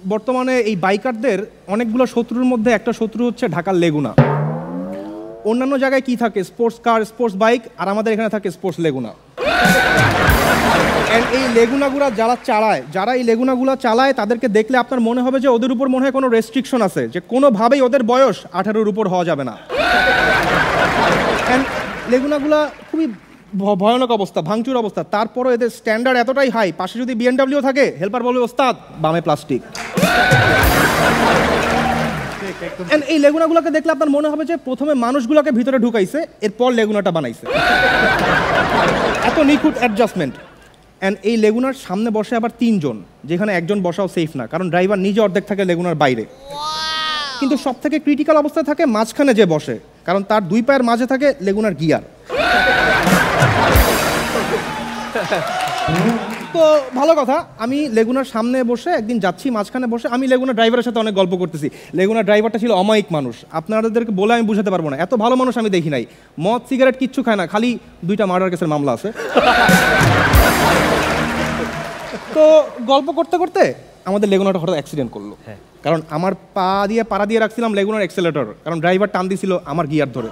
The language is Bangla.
বর্তমানে এই বাইকারদের অনেকগুলো শত্রুর মধ্যে একটা শত্রু হচ্ছে ঢাকার লেগুনা। অন্যান্য জায়গায় কি থাকে, স্পোর্টস কার, স্পোর্টস বাইক, আর আমাদের এখানে থাকে স্পোর্টস লেগুনা। এই লেগুনাগুলো যারা এই লেগুনাগুলো চালায় তাদেরকে দেখলে আপনার মনে হবে যে ওদের উপর মনে হয় কোনো রেস্ট্রিকশন আছে, যে কোনোভাবেই ওদের বয়স 18-র উপর হওয়া যাবে না। লেগুনাগুলা খুবই ভয়ানক অবস্থা, ভাঙচুর অবস্থা। তারপরও এদের স্ট্যান্ডার্ড এতটাই হাই, পাশে যদি BMW থাকে হেল্পার বলবে ওস্তাদ বামে প্লাস্টিক। এই লেগুনাগুলোকে দেখলে আপনার মনে হবে যে প্রথমে মানুষগুলোকে ভিতরে ঢুকাইছে, এরপর লেগুনাটা বানাইছে। এত নিখুঁত অ্যাডজাস্টমেন্ট। এই লেগুনার সামনে বসে আবার 3 জন, যেখানে একজন বসাও সেফ না, কারণ ড্রাইভার নিজে অর্ধেক থাকে লেগুনার বাইরে। কিন্তু সব থেকে ক্রিটিক্যাল অবস্থায় থাকে মাঝখানে যে বসে, কারণ তার 2 পায়ের মাঝে থাকে লেগুনার গিয়ার। তো ভালো কথা, আমি লেগুনার সামনে বসে একদিন যাচ্ছি, মাঝখানে বসে আমি লেগুনার ড্রাইভারের সাথে অনেক গল্প করতেছি। লেগুনার ড্রাইভারটা ছিল অমায়িক মানুষ, আপনাদেরকে বলে আমি বুঝাতে পারবো না, এত ভালো মানুষ আমি দেখি নাই। মদ সিগারেট কিচ্ছু খায় না, খালি 2টা মার্ডার কেসের মামলা আছে। তো গল্প করতে করতে আমাদের লেগুনাটা হঠাৎ অ্যাক্সিডেন্ট করলো, কারণ আমার পাড়া দিয়ে রাখছিলাম লেগুনার এক্সেলেটর, কারণ ড্রাইভার টান দিছিল আমার গিয়ার ধরে।